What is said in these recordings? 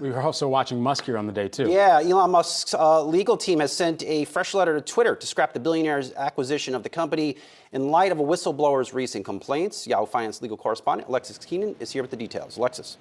we were also watching Musk here on the day, too. Yeah, Elon Musk's legal team has sent a fresh letter to Twitter to scrap the billionaire's acquisition of the company in light of a whistleblower's recent complaints. Yahoo Finance legal correspondent Alexis Keenan is here with the details. Alexis.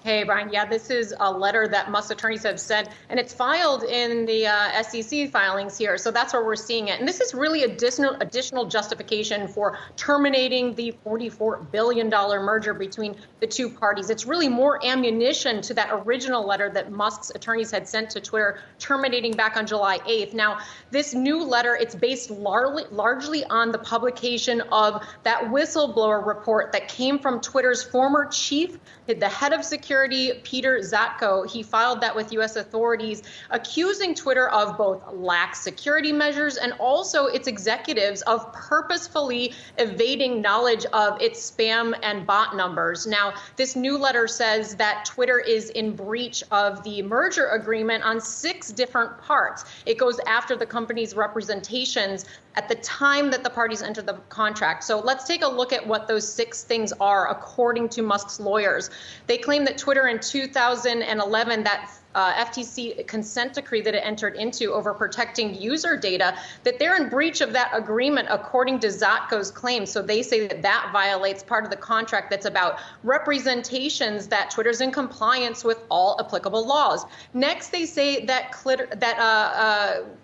Hey, Brian. Yeah, this is a letter that Musk attorneys have sent, and it's filed in the SEC filings here. So that's where we're seeing it. And this is really additional justification for terminating the $44 billion merger between the two parties. It's really more ammunition to that original letter that Musk's attorneys had sent to Twitter, terminating back on July 8th. Now, this new letter, it's based largely on the publication of that whistleblower report that came from Twitter's former chief, the head of security, Peter Zatko. He filed that with U.S. authorities, accusing Twitter of both lax security measures and also its executives of purposefully evading knowledge of its spam and bot numbers. Now, this new letter says that Twitter is in breach of the merger agreement on 6 different parts. It goes after the company's representations at the time that the parties entered the contract. So let's take a look at what those 6 things are, according to Musk's lawyers. They claim that Twitter in 2011, that FTC consent decree that it entered into over protecting user data, that they're in breach of that agreement, according to Zatko's claim. So they say that that violates part of the contract that's about representations, that Twitter's in compliance with all applicable laws. Next, they say that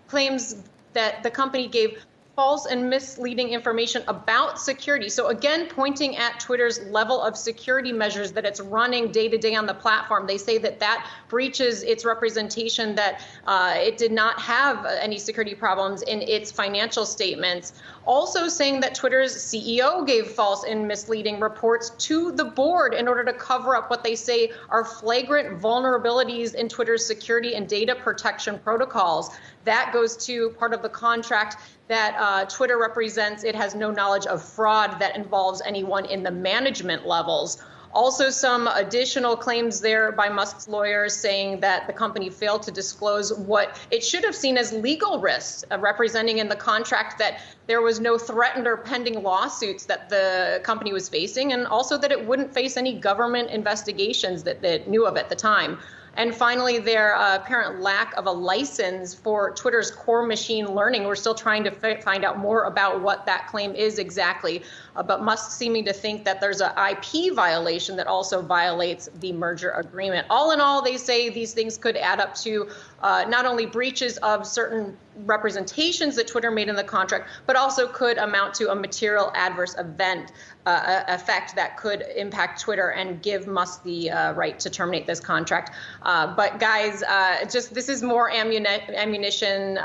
claims that the company gave false and misleading information about security. So again, pointing at Twitter's level of security measures that it's running day to day on the platform. They say that that breaches its representation that it did not have any security problems in its financial statements. Also saying that Twitter's CEO gave false and misleading reports to the board in order to cover up what they say are flagrant vulnerabilities in Twitter's security and data protection protocols. That goes to part of the contract that Twitter represents. It has no knowledge of fraud that involves anyone in the management levels. Also, some additional claims there by Musk's lawyers saying that the company failed to disclose what it should have seen as legal risks, representing in the contract that there was no threatened or pending lawsuits that the company was facing, and also that it wouldn't face any government investigations that it knew of at the time. And finally, their apparent lack of a license for Twitter's core machine learning. We're still trying to find out more about what that claim is exactly. But Musk seeming to think that there's an IP violation that also violates the merger agreement. All in all, they say these things could add up to not only breaches of certain representations that Twitter made in the contract, but also could amount to a material adverse effect that could impact Twitter and give Musk the right to terminate this contract. But guys, this is more ammunition.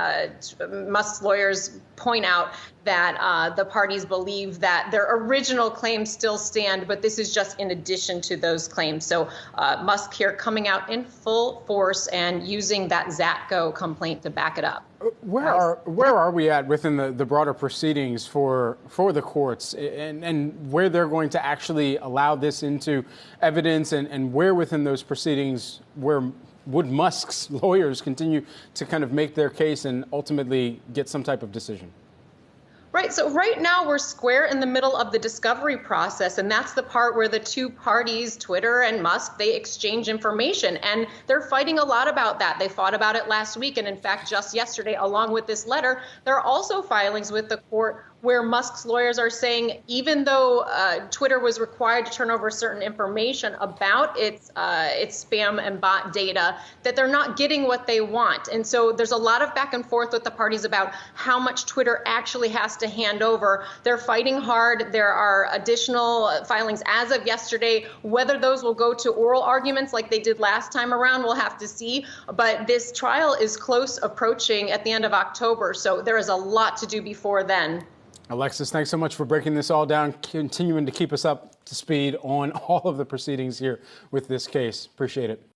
Musk's lawyers point out that the parties believe that their original claims still stand, but this is just in addition to those claims. So Musk here coming out in full force and using that Zatko complaint to back it up. Where are we at within the broader proceedings for the courts, and where they're going to actually allow this into evidence, and where within those proceedings would Musk's lawyers continue to kind of make their case and ultimately get some type of decision? Right. So right now we're square in the middle of the discovery process, and that's the part where the two parties, Twitter and Musk, they exchange information, and they're fighting a lot about that. They fought about it last week, and in fact, just yesterday, along with this letter, there are also filings with the court where Musk's lawyers are saying, even though Twitter was required to turn over certain information about its spam and bot data, that they're not getting what they want. And so there's a lot of back and forth with the parties about how much Twitter actually has to hand over. They're fighting hard. There are additional filings as of yesterday. Whether those will go to oral arguments like they did last time around, we'll have to see. But this trial is close approaching at the end of October, so there is a lot to do before then. Alexis, thanks so much for breaking this all down, continuing to keep us up to speed on all of the proceedings here with this case. Appreciate it.